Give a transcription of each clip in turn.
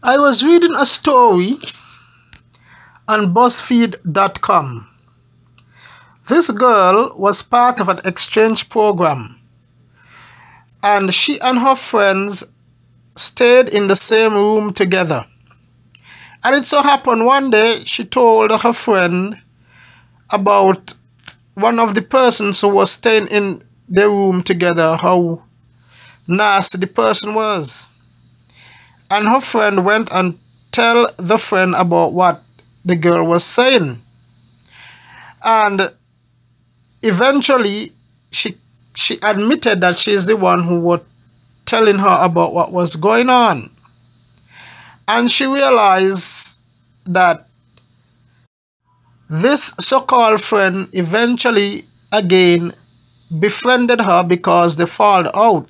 I was reading a story on BuzzFeed.com. This girl was part of an exchange program, and she and her friends stayed in the same room together. And it so happened one day she told her friend about one of the persons who was staying in the room together, how nasty the person was. And her friend went and tell the friend about what the girl was saying. And eventually she admitted that she's the one who was telling her about what was going on. And she realized that this so-called friend eventually again befriended her because they fell out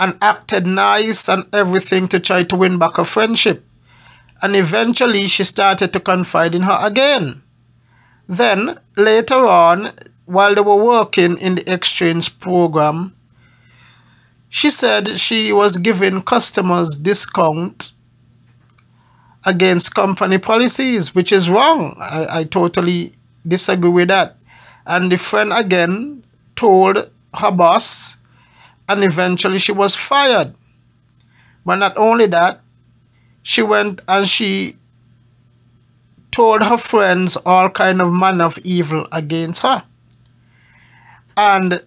and acted nice and everything to try to win back her friendship. And eventually she started to confide in her again. Then later on, while they were working in the exchange program, she said she was giving customers discount against company policies, which is wrong. I totally disagree with that. And the friend again told her boss, and eventually she was fired. But not only that, she went and she told her friends all kind of manner of evil against her. And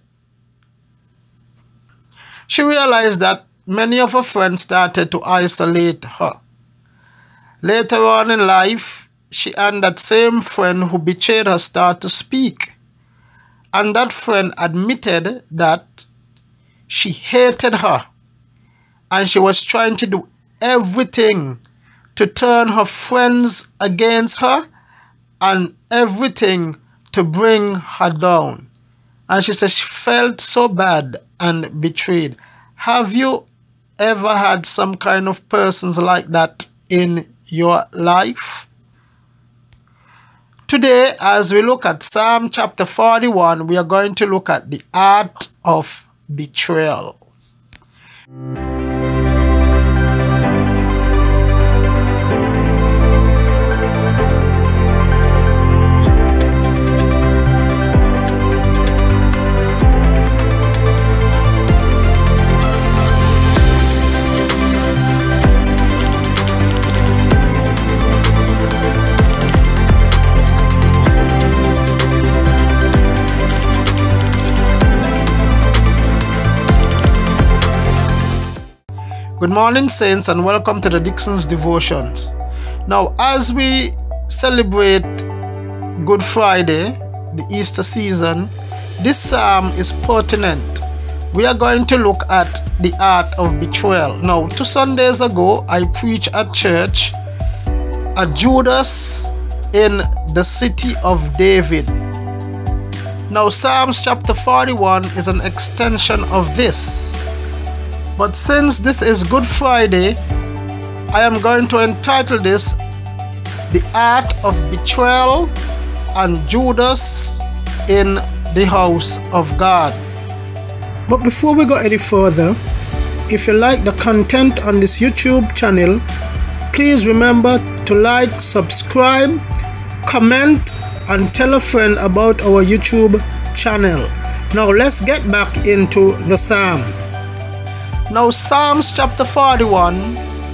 she realized that many of her friends started to isolate her. Later on in life, she and that same friend who betrayed her started to speak. And that friend admitted that she hated her. And she was trying to do everything to turn her friends against her and everything to bring her down. And she said she felt so bad and betrayed. Have you ever had some kind of persons like that in your life? Today, as we look at Psalm chapter 41, we are going to look at the art of betrayal. Good morning, saints, and welcome to the Dixon's Devotions. Now, as we celebrate Good Friday, the Easter season, this psalm is pertinent. We are going to look at the art of betrayal. Now, 2 Sundays ago, I preached at church a Judas in the city of David. Now, Psalms chapter 41 is an extension of this. But since this is Good Friday, I am going to entitle this The Art of Betrayal and Judas in the House of God. But before we go any further, if you like the content on this YouTube channel, please remember to like, subscribe, comment, and tell a friend about our YouTube channel. Now let's get back into the psalm. Now, Psalms chapter 41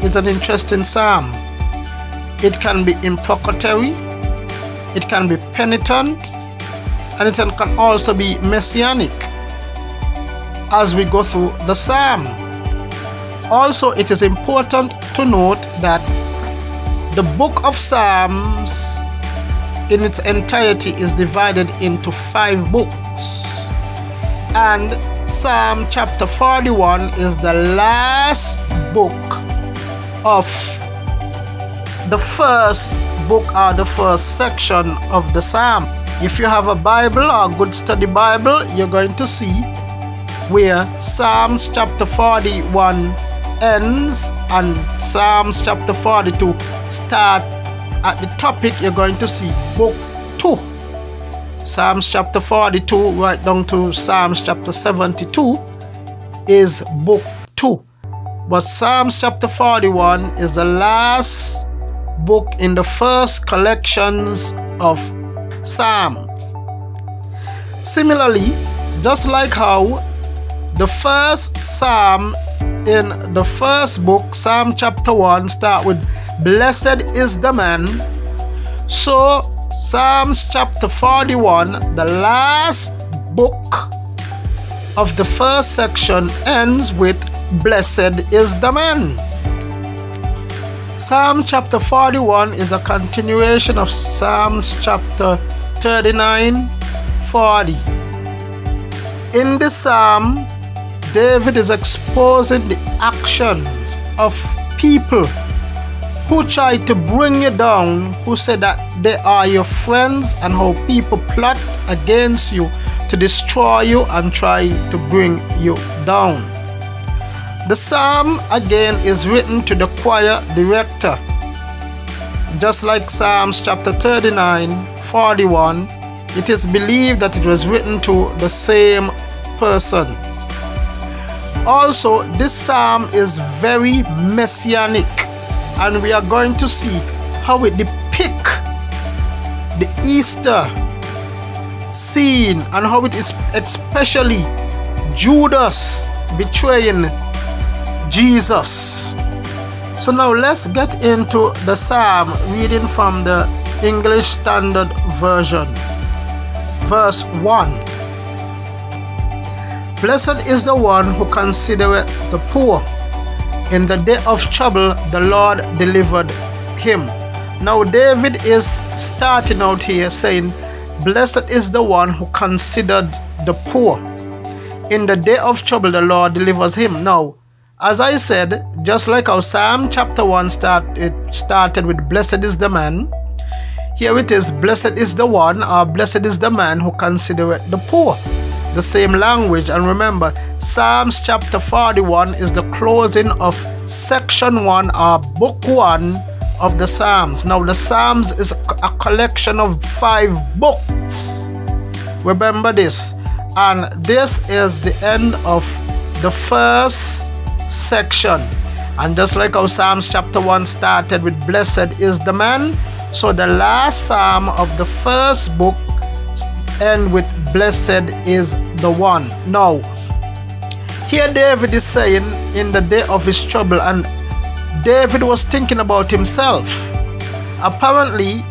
is an interesting psalm. It can be imprecatory, it can be penitent, and it can also be messianic as we go through the psalm. Also, it is important to note that the book of Psalms in its entirety is divided into 5 books. And Psalm chapter 41 is the last book of the first book or the first section of the psalm. If you have a Bible or a good study Bible, you're going to see where Psalms chapter 41 ends and Psalms chapter 42 start. At the topic, you're going to see book 2. Psalms chapter 42 right down to Psalms chapter 72 is book 2. But Psalms chapter 41 is the last book in the first collections of Psalm. Similarly, just like how the first Psalm in the first book, Psalm chapter 1, start with "Blessed is the man," so Psalms chapter 41, the last book of the first section, ends with "Blessed is the man." Psalm chapter 41 is a continuation of Psalms chapter 39, 40. In this psalm, David is exposing the actions of people who try to bring you down, who say that they are your friends, and how people plot against you to destroy you and try to bring you down. The psalm again is written to the choir director. Just like Psalms chapter 39, 41, it is believed that it was written to the same person. Also, this psalm is very messianic, and we are going to see how it depicts the Easter scene and how it is especially Judas betraying Jesus. So now let's get into the psalm, reading from the English Standard Version. Verse 1. Blessed is the one who considereth the poor. In the day of trouble, the Lord delivered him. Now David is starting out here saying, blessed is the one who considered the poor. In the day of trouble, the Lord delivers him. Now, as I said, just like how Psalm chapter 1 started with blessed is the man, here it is blessed is the one, or blessed is the man who considereth the poor. The same language. And remember, Psalms chapter 41 is the closing of section 1 or book 1 of the Psalms. Now the Psalms is a collection of 5 books. Remember this. And this is the end of the first section. And just like how Psalms chapter 1 started with blessed is the man, so the last psalm of the first book end with blessed is the one. Now here David is saying in the day of his trouble, and David was thinking about himself. Apparently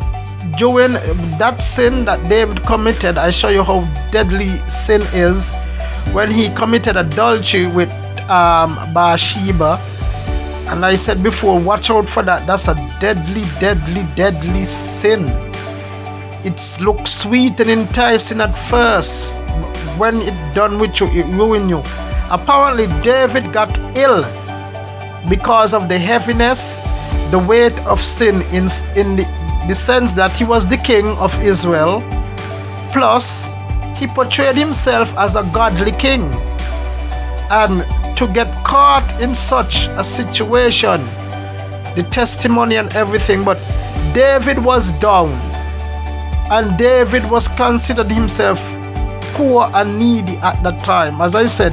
during that sin that David committed, I show you how deadly sin is, when he committed adultery with Bathsheba. And I said before, watch out for that. That's a deadly sin. It looks sweet and enticing at first. When it done with you, it ruin you. Apparently David got ill because of the heaviness, the weight of sin, in the sense that he was the king of Israel. Plus, he portrayed himself as a godly king. And to get caught in such a situation, the testimony and everything, but David was down. And David was considered himself poor and needy at that time. As I said,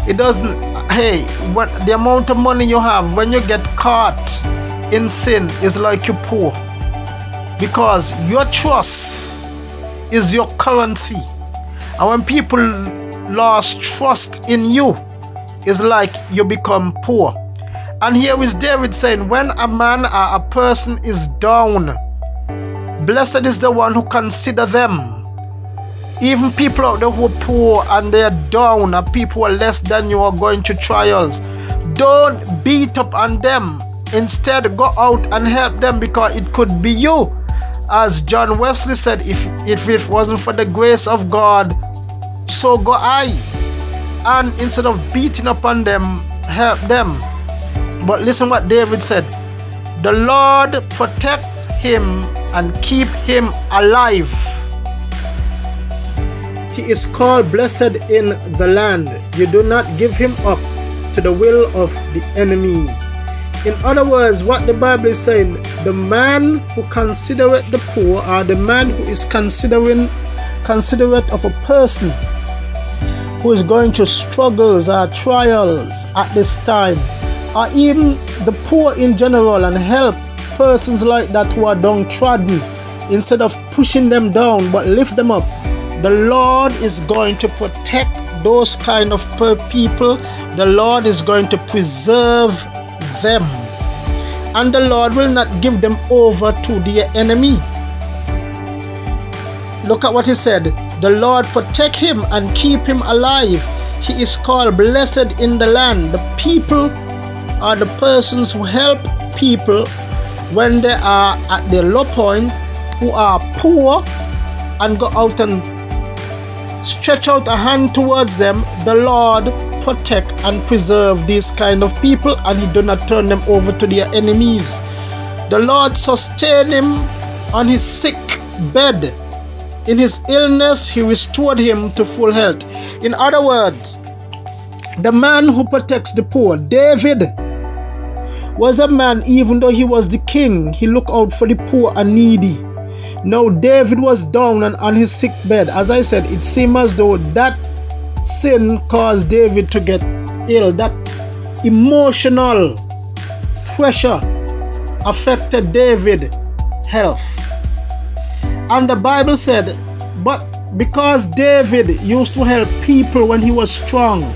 it doesn't, hey, what the amount of money you have, when you get caught in sin, is like you're poor. Because your trust is your currency. And when people lost trust in you, it's like you become poor. And here is David saying, when a man or a person is down, blessed is the one who consider them. Even people out there who are poor and they are down, and people who are less than you are going through trials, don't beat up on them. Instead, go out and help them, because it could be you. As John Wesley said, if it wasn't for the grace of God, so go I. And instead of beating up on them, help them. But listen what David said. The Lord protects him and keep him alive. He is called blessed in the land. You do not give him up to the will of the enemies. In other words, what the Bible is saying, the man who considereth the poor, or the man who is considerate of a person who is going through struggles or trials at this time, or even the poor in general, and help persons like that who are downtrodden, instead of pushing them down, but lift them up, the Lord is going to protect those kind of people. The Lord is going to preserve them, and the Lord will not give them over to their enemy. Look at what he said. The Lord protect him and keep him alive. He is called blessed in the land. The people are the persons who help people when they are at their low point, who are poor, and go out and stretch out a hand towards them. The Lord protect and preserve these kind of people, and he do not turn them over to their enemies. The Lord sustain him on his sick bed. In his illness, he restored him to full health. In other words, the man who protects the poor, David, was a man, even though he was the king, he looked out for the poor and needy. Now David was down and on his sick bed. As I said, it seemed as though that sin caused David to get ill. That emotional pressure affected David's health. And the Bible said, but because David used to help people when he was strong,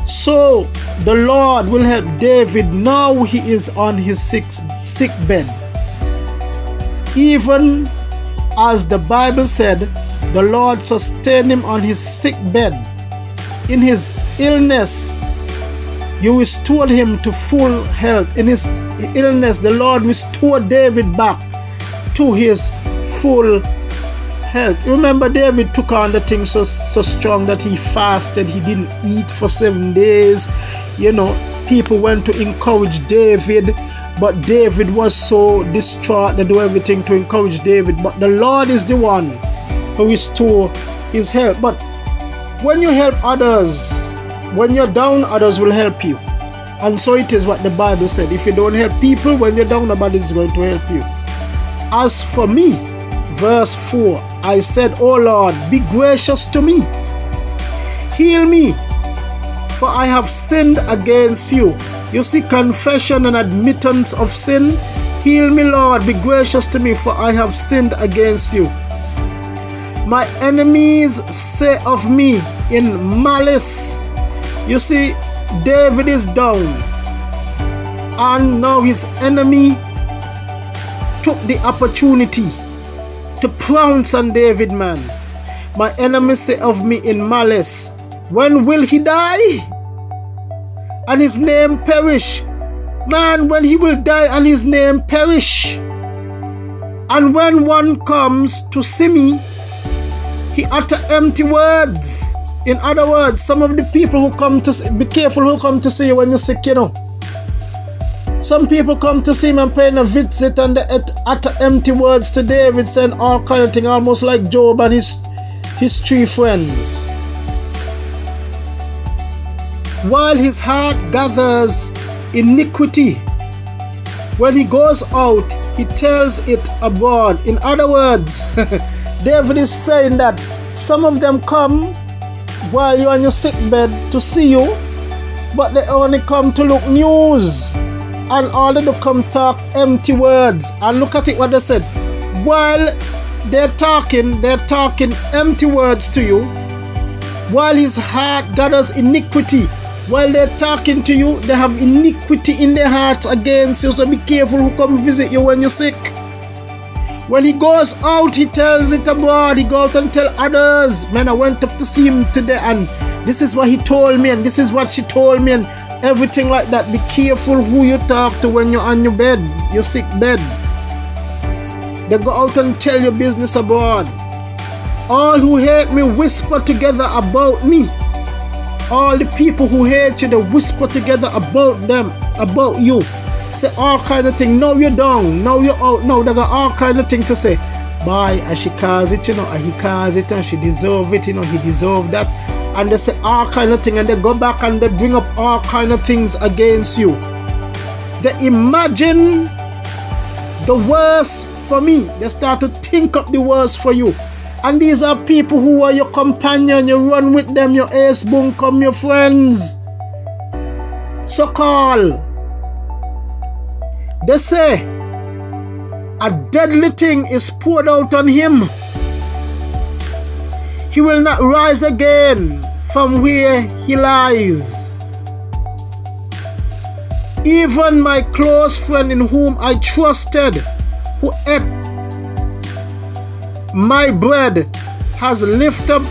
so the Lord will help David now he is on his sick bed. Even as the Bible said, the Lord sustained him on his sick bed. In his illness, you restored him to full health. In his illness, the Lord restored David back to his full health. Remember, David took on the thing so strong that he fasted. He didn't eat for 7 days. You know, people went to encourage David, but David was so distraught. They do everything to encourage David, but the Lord is the one who restore his health. But when you help others, when you're down, others will help you. And so it is what the Bible said. If you don't help people, when you're down, nobody is going to help you. As for me, verse 4, I said, O Lord, be gracious to me. Heal me, for I have sinned against you. You see, confession and admittance of sin. Heal me, Lord, be gracious to me, for I have sinned against you. My enemies say of me in malice. You see, David is down, and now his enemy took the opportunity to pounce on David, man. My enemies say of me in malice, when will he die and his name perish? Man, when he will die and his name perish. And when one comes to see me, he utter empty words. In other words, some of the people who come to see, be careful who come to see you when you're sick, you know. Some people come to see him and paying a visit, and they utter empty words to David, saying all kind of thing, almost like Job and his 3 friends. While his heart gathers iniquity, when he goes out, he tells it abroad. In other words, David is saying that some of them come while you're on your sick bed to see you, but they only come to look news, and all they do come talk empty words. And look at it what they said. While they're talking empty words to you, while his heart gathers iniquity. While they're talking to you, they have iniquity in their hearts against you. So be careful who come visit you when you're sick. When he goes out, he tells it abroad. He goes out and tell others, man, I went up to see him today, and this is what he told me, and this is what she told me, and everything like that. Be careful who you talk to when you're on your bed, your sick bed. They go out and tell your business abroad. All who hate me whisper together about me. All the people who hate you, they whisper together about them, about you. Say all kind of thing. Now you're down, now you're out, now they got all kind of thing to say. Boy, and she calls it, you know, and he calls it, and she deserve it, you know, he deserve that. And they say all kind of thing, and they go back and they bring up all kind of things against you. They imagine the worst for me. They start to think up the worst for you. And these are people who are your companion. You run with them, your ace bunkum, your friends. So call. They say a deadly thing is poured out on him. He will not rise again from where he lies. Even my close friend in whom I trusted, who ate my bread, has lifted up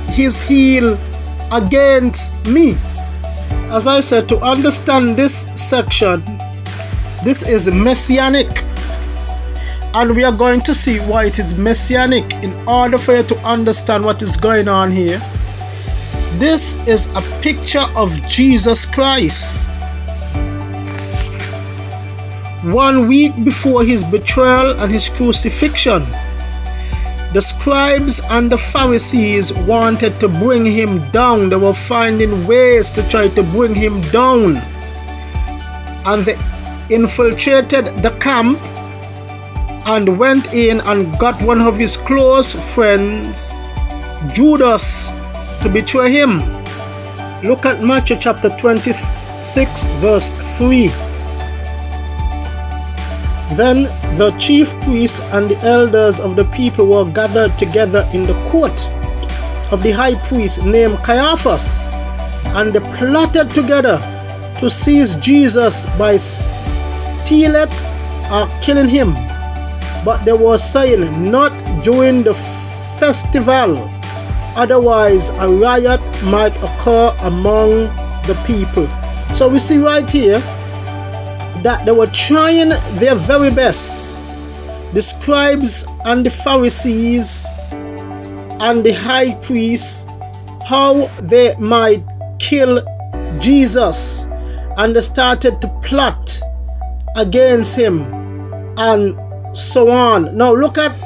his heel against me. As I said, to understand this section, this is messianic. And we are going to see why it is messianic in order for you to understand what is going on here. This is a picture of Jesus Christ. 1 week before his betrayal and his crucifixion, the scribes and the Pharisees wanted to bring him down. They were finding ways to try to bring him down. And they infiltrated the camp and went in and got one of his close friends, Judas, to betray him. Look at Matthew chapter 26 verse 3. Then the chief priests and the elders of the people were gathered together in the court of the high priest named Caiaphas, and they plotted together to seize Jesus by stealing or killing him. But they were saying, not during the festival, otherwise a riot might occur among the people. So we see right here that they were trying their very best. The scribes and the Pharisees and the high priests, how they might kill Jesus, and they started to plot against him and so on. Now look at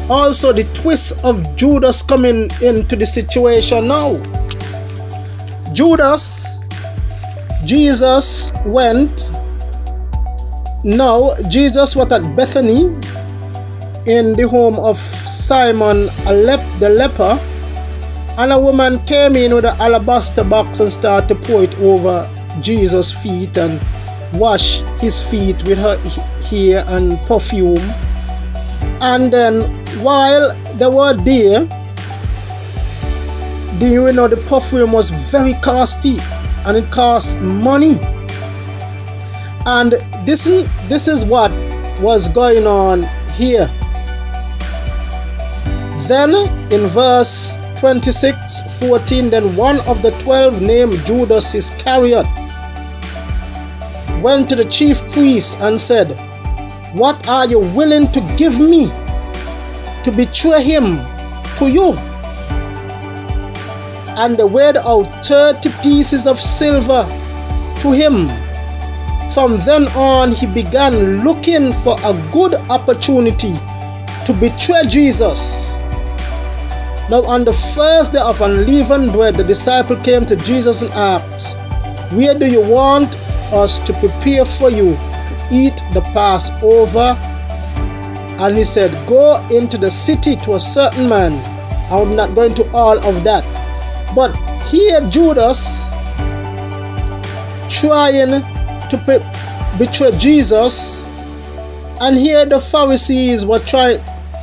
also the twist of Judas coming into the situation now. Jesus went. Now Jesus was at Bethany in the home of Simon the leper, and a woman came in with an alabaster box and started to pour it over Jesus' feet and wash his feet with her hair and perfume. And then while they were there, the perfume was very costly and it cost money. And this is what was going on here. Then in verse 26:14, then one of the 12 named Judas Iscariot went to the chief priests and said, "What are you willing to give me to betray him to you?" And they weighed out 30 pieces of silver to him. From then on, he began looking for a good opportunity to betray Jesus. Now on the first day of unleavened bread, the disciple came to Jesus and asked, "Where do you want us to prepare for you to eat the Passover?" And he said, "Go into the city to a certain man." I'm not going to all of that. But here Judas trying to betray Jesus, and here the Pharisees were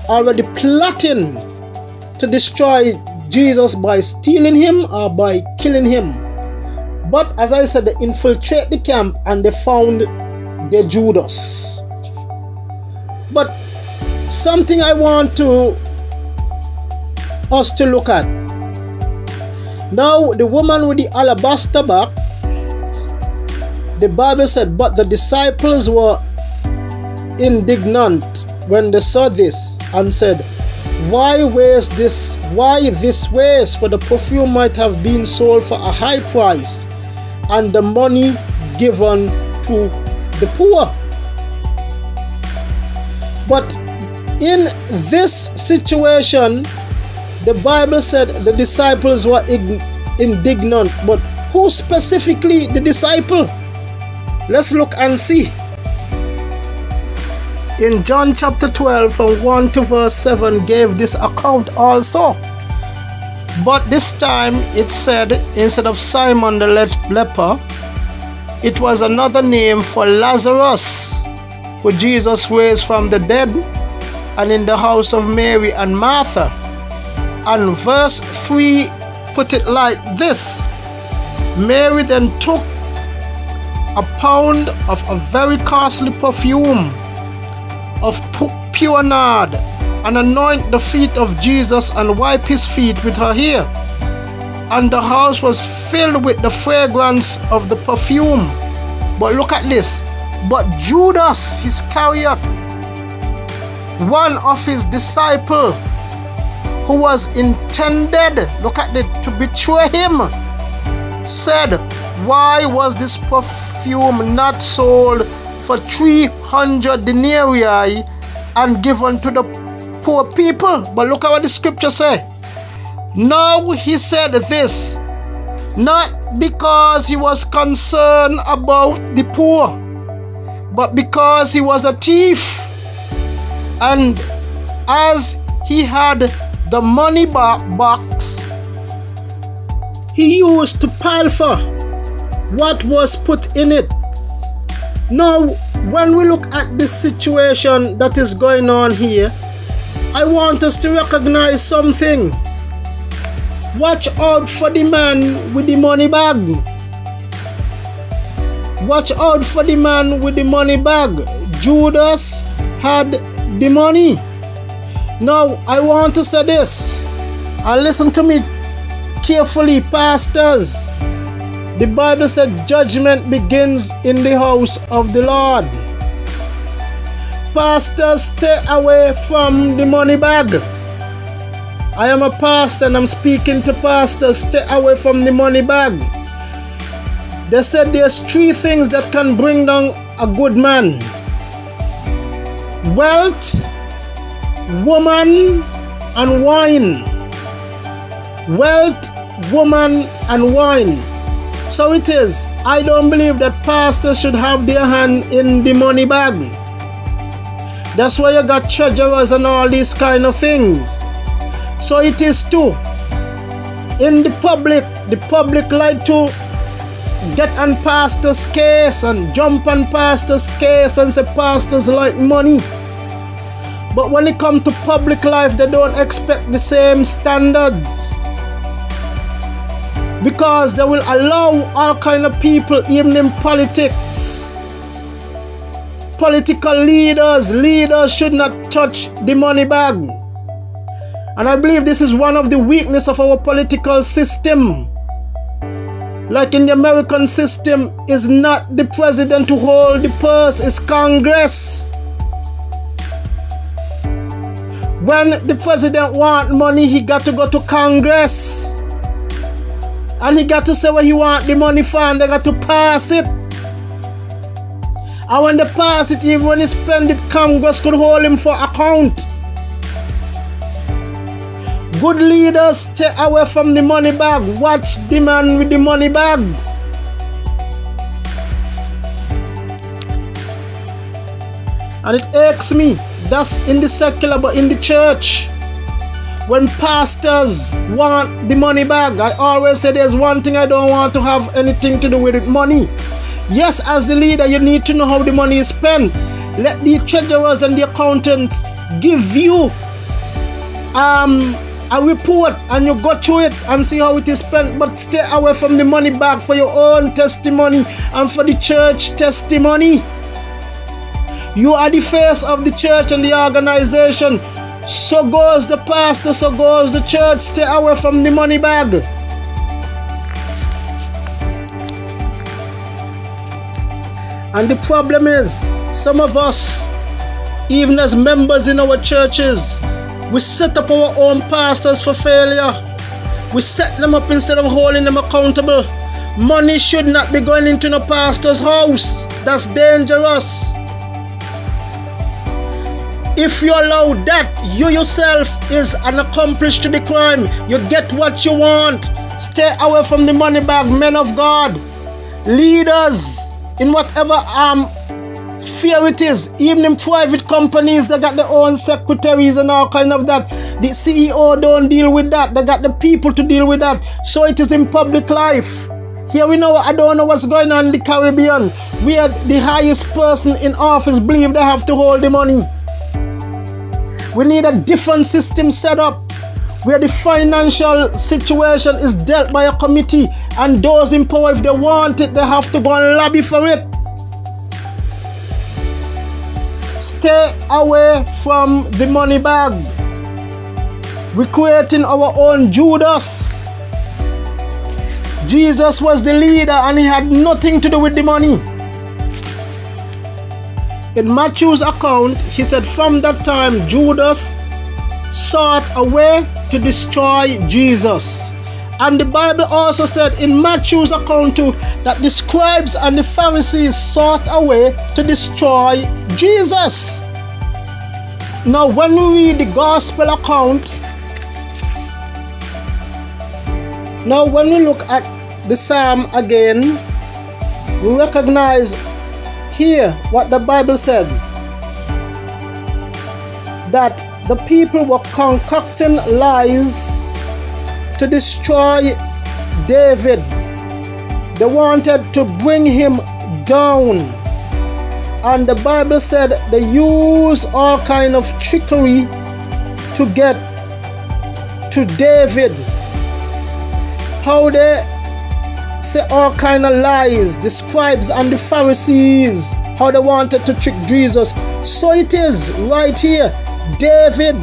already plotting to destroy Jesus by stealing him or by killing him. But as I said, they infiltrate the camp and they found the Judas. But something I want us to look at. Now the woman with the alabaster box, the Bible said, but the disciples were indignant when they saw this and said, Why this waste? For the perfume might have been sold for a high price and the money given to the poor." But in this situation, the Bible said the disciples were indignant. But who specifically the disciple? Let's look and see. In John chapter 12 from 1 to verse 7 gave this account also. But this time it said, instead of Simon the leper, it was another name for Lazarus, who Jesus raised from the dead, and in the house of Mary and Martha. And verse 3 put it like this: Mary then took a pound of a very costly perfume of pure nard, and anointed the feet of Jesus, and wiped his feet with her hair. And the house was filled with the fragrance of the perfume. But look at this. But Judas Iscariot, one of his disciples, who was intended, look at it, to betray him, said, why was this perfume not sold for 300 denarii and given to the poor people? But look at what the scripture says. Now he said this, not because he was concerned about the poor, but because he was a thief. And as he had the money box, he used to pilfer what was put in it. Now, when we look at this situation that is going on here, I want us to recognize something. Watch out for the man with the money bag. Watch out for the man with the money bag. Judas had the money. Now, I want to say this, and listen to me carefully, pastors. The Bible said judgment begins in the house of the Lord. Pastors, stay away from the money bag. I am a pastor and I'm speaking to pastors. Stay away from the money bag. They said there's 3 things that can bring down a good man: wealth, woman, and wine. Wealth, woman, and wine. So it is. I don't believe that pastors should have their hand in the money bag. That's why you got treasurers and all these kind of things. So it is too. In the public like to get on pastor's case and jump on pastor's case and say pastors like money. But when it comes to public life, they don't expect the same standards. Because they will allow all kind of people, even in politics. Political leaders should not touch the money bag. And I believe this is one of the weaknesses of our political system. Like in the American system, it's not the president who holds the purse, it's Congress. When the president wants money, he got to go to Congress. And he got to say where he want the money from, they got to pass it. And when they pass it, even when he spend it, Congress could hold him for account. Good leaders, stay away from the money bag. Watch the man with the money bag. And it aches me. That's in the secular, but in the church, when pastors want the money bag, I always say there's one thing I don't want to have anything to do with money. Yes, as the leader, you need to know how the money is spent. Let the treasurers and the accountants give you a report and you go through it and see how it is spent, but stay away from the money bag for your own testimony and for the church testimony. You are the face of the church and the organization. So goes the pastor, so goes the church. Stay away from the money bag. And the problem is, some of us, even as members in our churches, we set up our own pastors for failure. We set them up instead of holding them accountable. Money should not be going into no pastor's house. That's dangerous. If you allow that, you yourself is an accomplice to the crime. You get what you want. Stay away from the money bag, men of God. Leaders, in whatever fear it is, even in private companies, they got their own secretaries and all kind of that. The CEO don't deal with that. They got the people to deal with that. So it is in public life. Here we know, I don't know what's going on in the Caribbean, where the highest person in office believe they have to hold the money. We need a different system set up, where the financial situation is dealt by a committee, and those in power, if they want it, they have to go and lobby for it. Stay away from the money bag. We're creating our own Judas. Jesus was the leader and he had nothing to do with the money. In Matthew's account, he said from that time Judas sought a way to destroy Jesus. And the Bible also said in Matthew's account too that the scribes and the Pharisees sought a way to destroy Jesus. Now when we read the gospel account, now when we look at the psalm again, we recognize here what the Bible said, that the people were concocting lies to destroy David. They wanted to bring him down, and the Bible said they used all kind of trickery to get to David. How they say all kind of lies, the scribes and the Pharisees, how they wanted to trick Jesus. So it is right here, David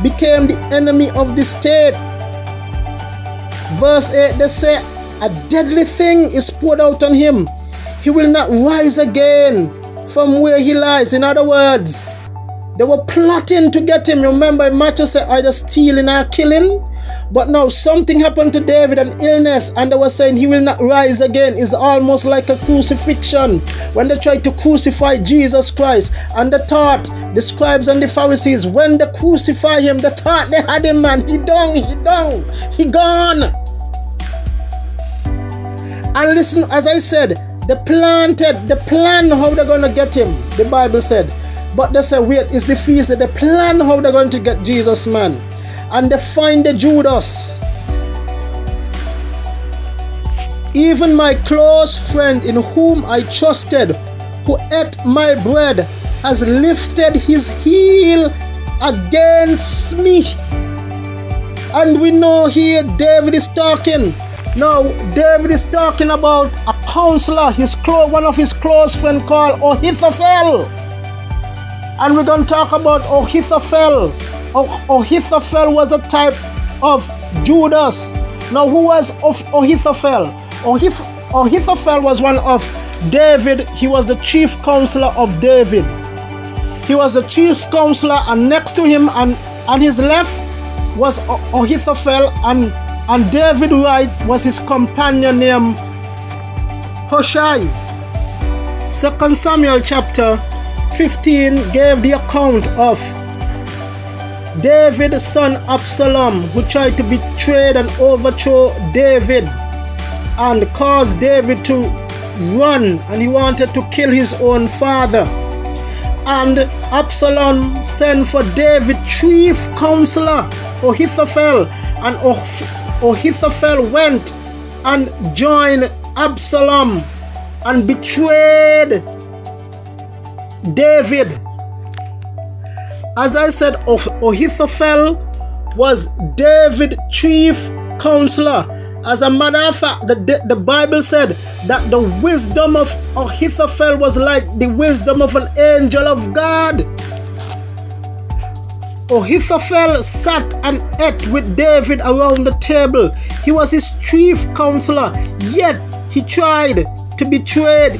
became the enemy of the state. Verse 8, they say a deadly thing is poured out on him. He will not rise again from where he lies. In other words, they were plotting to get him. Remember, Matthew said either stealing or killing. But now something happened to David, an illness, and they were saying he will not rise again. It's almost like a crucifixion. When they tried to crucify Jesus Christ, and they thought, the scribes and the Pharisees, when they crucify him, they thought they had him, man. He gone. And listen, as I said, they planned how they're going to get him, the Bible said. But they said, wait, it's the feast that they plan how they're going to get Jesus, man. And they find the Judas. Even my close friend in whom I trusted, who ate my bread, has lifted his heel against me. And we know here David is talking. Now, David is talking about a counselor, one of his close friends called Ahithophel. And we're going to talk about Ahithophel. Ahithophel was a type of Judas. Now, who was Ahithophel? Ahithophel was one of David. He was the chief counselor of David. He was the chief counselor, and next to him on his left was Ahithophel, and David right was his companion named Hushai. 2 Samuel chapter 15 gave the account of David's son Absalom, who tried to betray and overthrow David and caused David to run, and he wanted to kill his own father. And Absalom sent for David's chief counselor Ahithophel, and Ahithophel went and joined Absalom and betrayed David. As I said, Ahithophel was David's chief counselor. As a matter of fact, the Bible said that the wisdom of Ahithophel was like the wisdom of an angel of God. Ahithophel sat and ate with David around the table. He was his chief counselor, yet he tried to betray,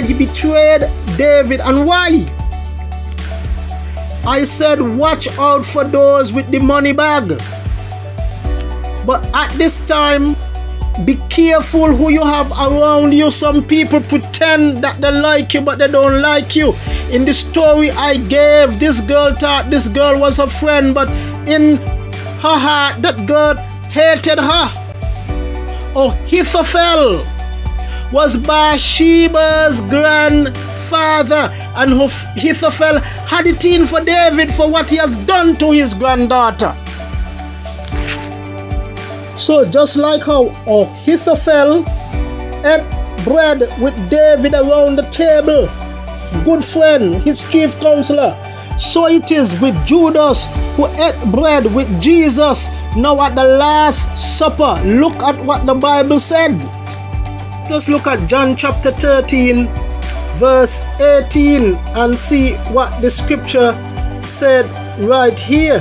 he betrayed David. And why? I said, watch out for those with the money bag. But at this time, be careful who you have around you. Some people pretend that they like you, but they don't like you. In the story I gave, this girl thought this girl was her friend, but in her heart, that girl hated her. Ahithophel was Bathsheba's grandfather, and Ahithophel had it in for David for what he has done to his granddaughter. So just like how Ahithophel ate bread with David around the table, good friend, his chief counselor. So it is with Judas, who ate bread with Jesus. Now at the Last Supper, look at what the Bible said. Just look at John chapter 13, verse 18, and see what the scripture said right here.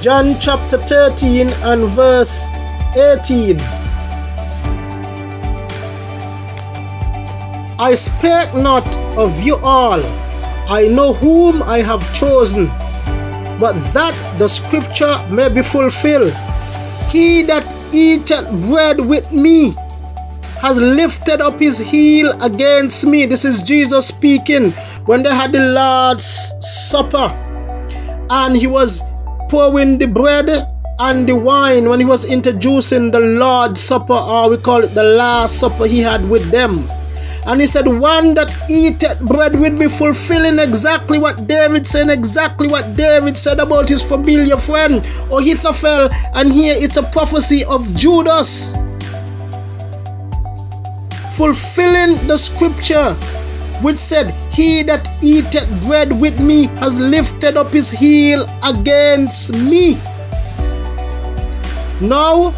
John chapter 13 and verse 18. I spake not of you all, I know whom I have chosen, but that the scripture may be fulfilled. He that eateth bread with me has lifted up his heel against me. This is Jesus speaking when they had the Lord's Supper, and he was pouring the bread and the wine when he was introducing the Lord's Supper, or we call it the Last Supper he had with them. And he said, one that eateth bread with me, fulfilling exactly what David said, exactly what David said about his familiar friend Ahithophel. And here it's a prophecy of Judas, fulfilling the scripture which said, he that eateth bread with me has lifted up his heel against me. Now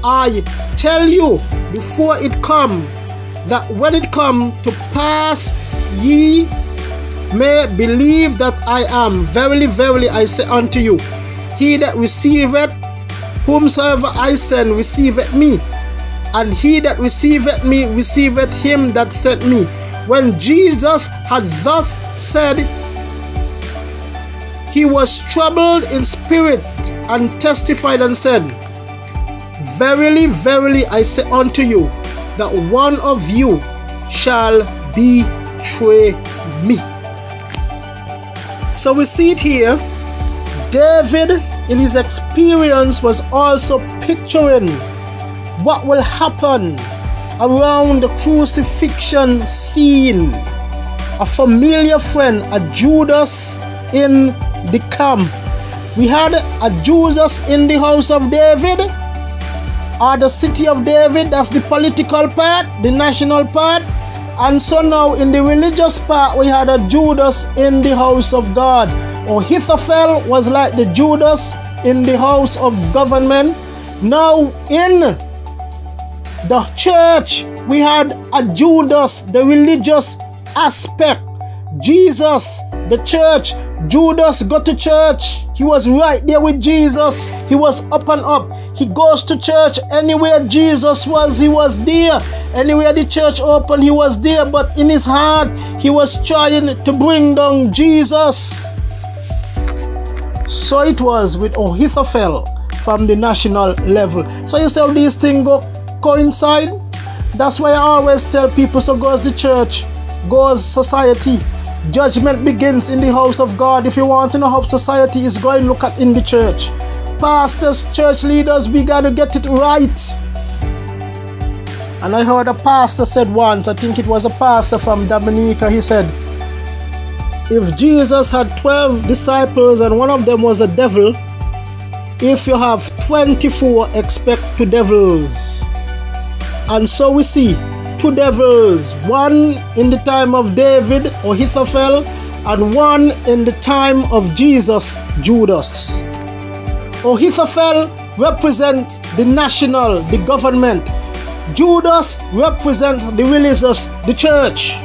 I tell you before it come, that when it come to pass, ye may believe that I am. Verily, verily, I say unto you, he that receiveth whomsoever I send receiveth me, and he that receiveth me receiveth him that sent me. When Jesus had thus said, he was troubled in spirit and testified and said, verily, verily, I say unto you, that one of you shall betray me. So we see it here. David, in his experience, was also picturing what will happen around the crucifixion scene. A familiar friend, a Judas in the camp. We had a Judas in the house of David, or the city of David, that's the political part, the national part. And so now in the religious part, we had a Judas in the house of God. Ahithophel was like the Judas in the house of government. Now in the church, we had a Judas, the religious aspect. Jesus, the church. Judas got to church. He was right there with Jesus. He was up and up. He goes to church. Anywhere Jesus was, he was there. Anywhere the church opened, he was there. But in his heart, he was trying to bring down Jesus. So it was with Ahithophel from the national level. So you see how these things coincide? That's why I always tell people, so goes the church, goes society. Judgment begins in the house of God. If you want to know how society is going, look at in the church. Pastors, church leaders, we got to get it right. And I heard a pastor said once, I think it was a pastor from Dominica, he said, if Jesus had 12 disciples and one of them was a devil, if you have 24, expect 2 devils. And so we see 2 devils, one in the time of David, Ahithophel, and one in the time of Jesus, Judas. Ahithophel represents the national, the government. Judas represents the religious, the church.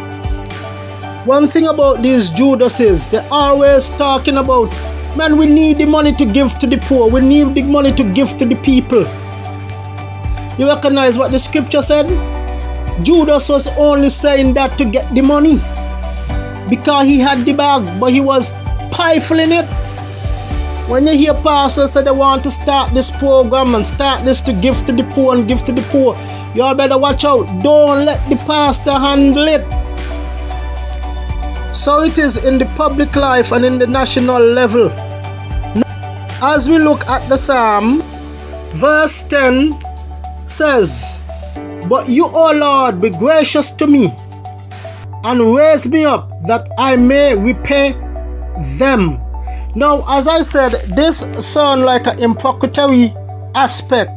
One thing about these Judases, they're always talking about, man, we need the money to give to the poor. We need the money to give to the people. You recognize what the scripture said? Judas was only saying that to get the money because he had the bag, but he was pifling it. When you hear pastors say they want to start this program and start this to give to the poor and give to the poor, you all better watch out. Don't let the pastor handle it. So it is in the public life and in the national level. As we look at the Psalm, verse 10 says, but you, O Lord, be gracious to me and raise me up that I may repay them. Now, as I said, this sounds like an imprecatory aspect.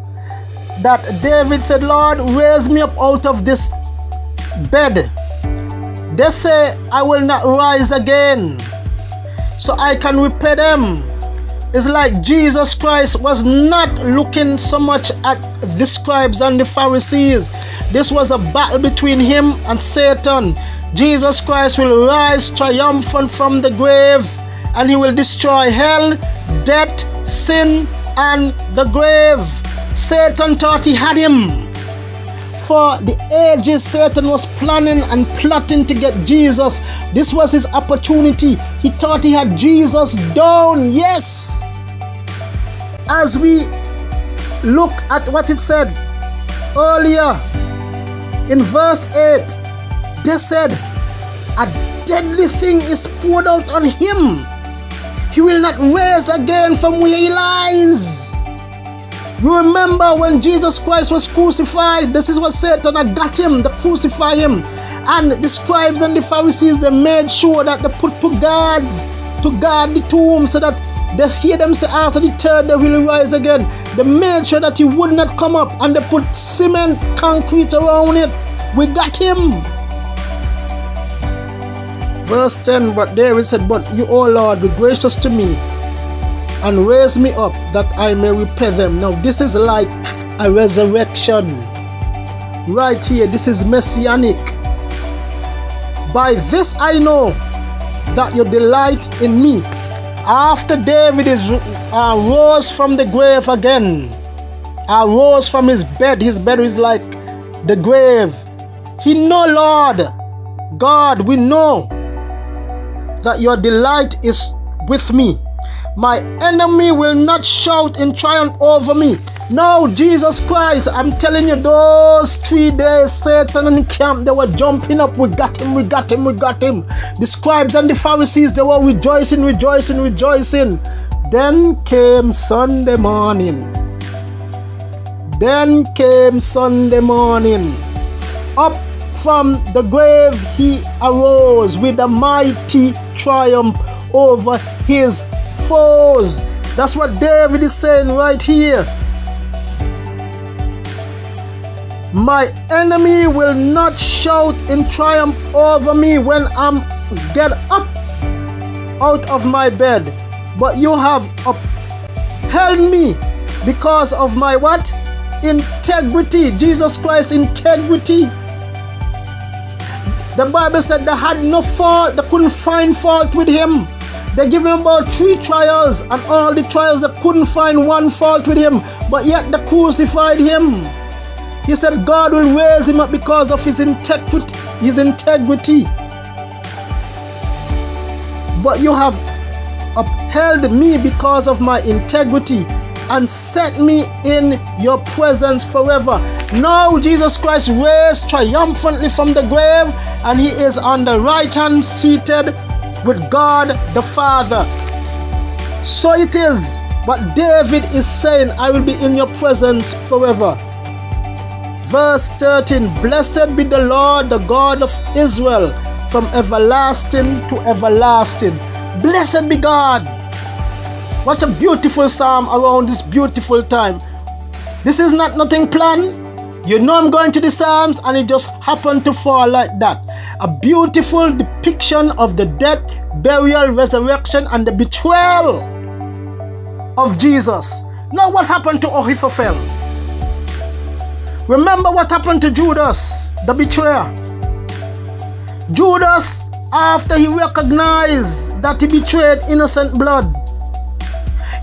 that David said, Lord, raise me up out of this bed. They say, I will not rise again, so I can repay them. It's like Jesus Christ was not looking so much at the scribes and the Pharisees. This was a battle between him and Satan. Jesus Christ will rise triumphant from the grave, and he will destroy hell, death, sin, and the grave. Satan thought he had him. For the ages, Satan was planning and plotting to get Jesus. This was his opportunity. He thought he had Jesus down. Yes. As we look at what it said earlier in verse 8, they said, a deadly thing is poured out on him. He will not rise again from where he lies. You remember when Jesus Christ was crucified, this is what Satan had got him, to crucify him. And the scribes and the Pharisees, they made sure that they put guards to guard the tomb, so that they hear them say after the third day will rise again. They made sure that he would not come up, and they put cement, concrete around it. We got him. Verse 10, but David said, but you, O Lord, be gracious to me and raise me up that I may repay them. Now this is like a resurrection. Right here, this is messianic. By this I know that you delight in me. After David is rose from the grave again, rose from his bed is like the grave. He know, Lord God, we know that your delight is with me. My enemy will not shout in triumph over me. No, Jesus Christ, I'm telling you, those 3 days Satan and camp, they were jumping up. We got him, we got him, we got him. The scribes and the Pharisees, they were rejoicing, rejoicing, rejoicing. Then came Sunday morning. Then came Sunday morning. Up from the grave he arose with a mighty triumph over his foes. That's what David is saying right here. My enemy will not shout in triumph over me when I'm get up out of my bed, but you have upheld me because of my what? Integrity. Jesus Christ's integrity. The Bible said they had no fault. They couldn't find fault with him. They gave him about 3 trials, and all the trials they couldn't find one fault with him, but yet they crucified him. He said God will raise him up because of his integrity. But you have upheld me because of my integrity and set me in your presence forever. Now Jesus Christ raised triumphantly from the grave, and he is on the right hand seated with God the Father. So it is what David is saying, I will be in your presence forever. Verse 13, blessed be the Lord, the God of Israel, from everlasting to everlasting. Blessed be God. What a beautiful psalm around this beautiful time. This is not nothing planned. You know I'm going to the Psalms and it just happened to fall like that. A beautiful depiction of the death, burial, resurrection, and the betrayal of Jesus. Now what happened to Ahithophel? Remember what happened to Judas, the betrayer. Judas, after he recognized that he betrayed innocent blood,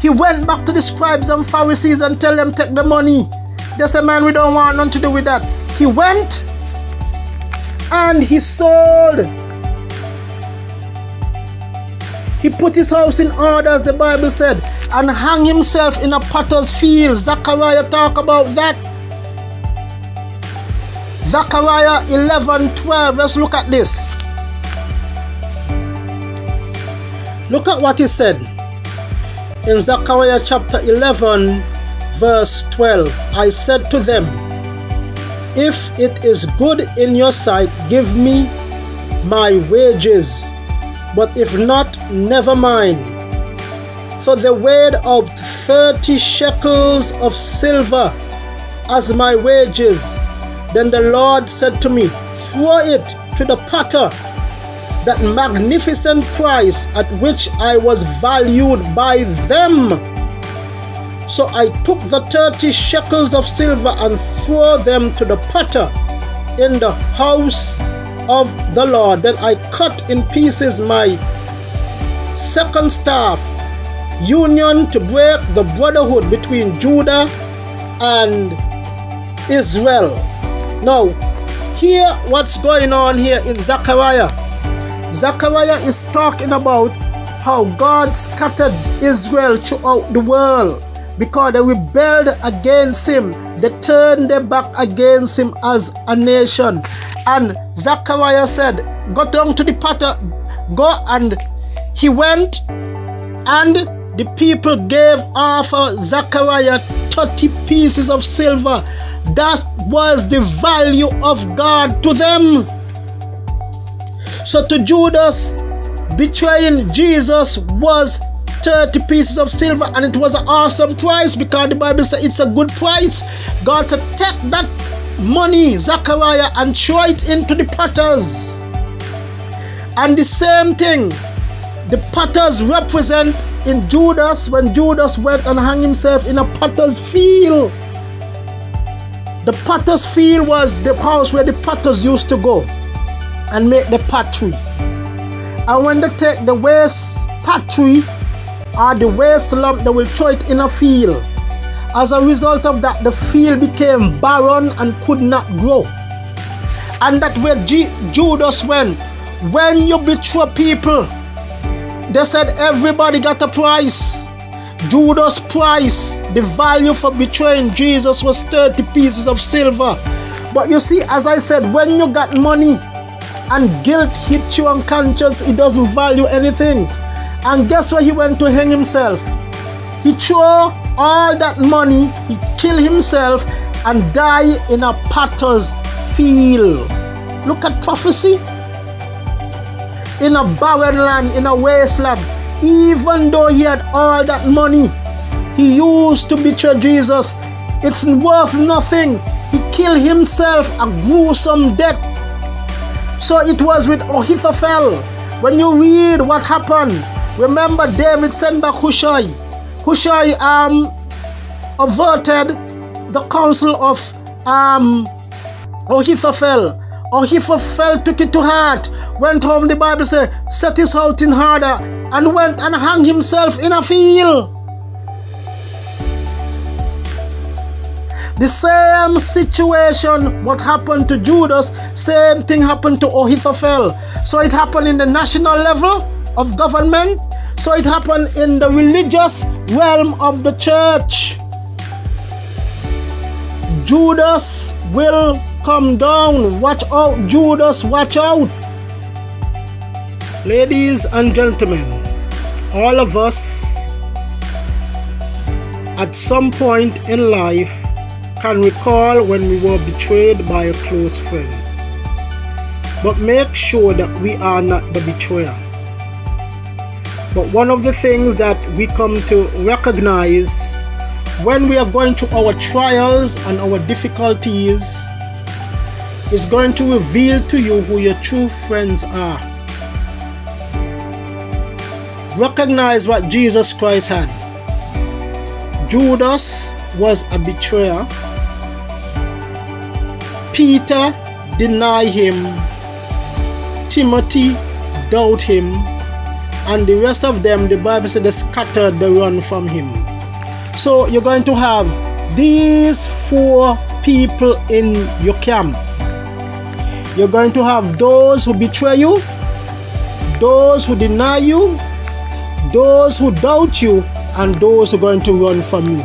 he went back to the scribes and Pharisees and tell them take the money. They said, man, we don't want nothing to do with that. He went and he sold. He put his house in order, as the Bible said, and hung himself in a potter's field. Zechariah talk about that. Zechariah 11:12. Let's look at this. Look at what he said in Zechariah chapter 11 verse 12. I said to them, if it is good in your sight, give me my wages, but if not, never mind. For they weighed out 30 shekels of silver as my wages. Then the Lord said to me, throw it to the potter, that magnificent price at which I was valued by them. So I took the 30 shekels of silver and threw them to the potter in the house of the Lord. Then I cut in pieces my second staff, union, to break the brotherhood between Judah and Israel. Now, here what's going on here in Zechariah. Zechariah is talking about how God scattered Israel throughout the world because they rebelled against him. They turned their back against him as a nation. And Zechariah said, go down to the potter, go. And he went, and the people gave offer Zechariah 30 pieces of silver. That was the value of God to them. So to Judas, betraying Jesus was 30 pieces of silver, and it was an awesome price because the Bible says it's a good price. God said, take that money, Zechariah, and throw it into the potters. And the same thing, the potters represent in Judas, when Judas went and hung himself in a potter's field. The potter's field was the house where the potters used to go and make the pottery. And when they take the waste pottery or the waste lump, they will throw it in a field. As a result of that, the field became barren and could not grow. And that's where Judas went. When you betray people, they said everybody got a price. Judas' price, the value for betraying Jesus, was 30 pieces of silver. But you see, as I said, when you got money and guilt hits you on conscience, it doesn't value anything. And guess where he went to hang himself? He threw all that money, he killed himself and died in a potter's field. Look at prophecy. In a barren land, in a wasteland, even though he had all that money, he used to betray Jesus. It's worth nothing. He killed himself a gruesome death. So it was with Ahithophel. When you read what happened, remember David sent back Hushai. Hushai averted the counsel of Ahithophel. Ahithophel took it to heart, went home, the Bible says, set his heart in order, and went and hung himself in a field. The same situation what happened to Judas, same thing happened to Ahithophel. So it happened in the national level of government, so it happened in the religious realm of the church. Judas will come down. Watch out, Judas, watch out. Ladies and gentlemen, all of us at some point in life can recall when we were betrayed by a close friend. But make sure that we are not the betrayer. But one of the things that we come to recognize when we are going through our trials and our difficulties is going to reveal to you who your true friends are. Recognize what Jesus Christ had. Judas was a betrayer. Peter denied him. Timothy doubted him. And the rest of them, the Bible said, they scattered, they run from him. So you're going to have these 4 people in your camp. You're going to have those who betray you, those who deny you, those who doubt you, and those who are going to run from you.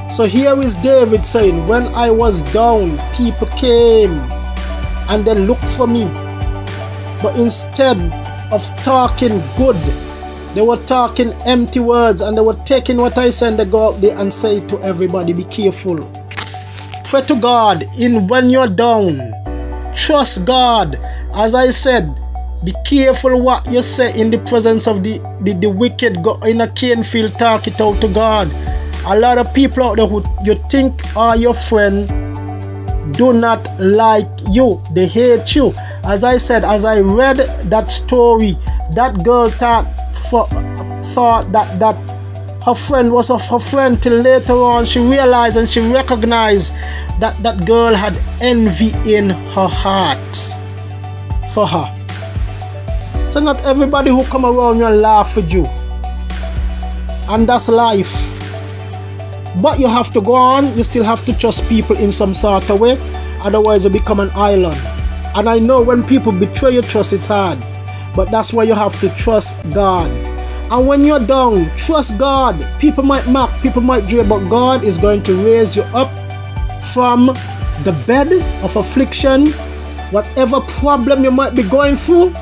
So here is David saying, when I was down, people came and they looked for me. But instead of talking good, they were talking empty words, and they were taking what I said, they go out there and say to everybody, be careful. Pray to God in when you're down. Trust God. As I said, be careful what you say in the presence of the wicked. Go in a cane field, talk it out to God. A lot of people out there who you think are your friend do not like you. They hate you. As I said, as I read that story, that girl thought that her friend was of her friend, till later on she realized and she recognized that that girl had envy in her heart for her. So not everybody who come around you and laugh with you, and that's life. But you have to go on. You still have to trust people in some sort of way, otherwise you become an island. And I know when people betray your trust, it's hard, but that's why you have to trust God. And when you're down, trust God. People might mock, people might jeer, but God is going to raise you up from the bed of affliction. Whatever problem you might be going through,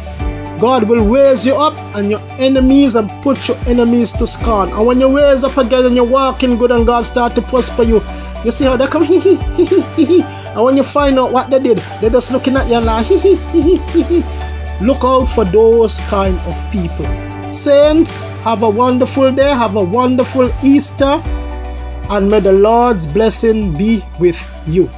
God will raise you up and your enemies, and put your enemies to scorn. And when you raise up again and you're walking good and God start to prosper you, you see how they come and when you find out what they did, they're just looking at you like Look out for those kind of people. Saints, have a wonderful day, have a wonderful Easter, and may the Lord's blessing be with you.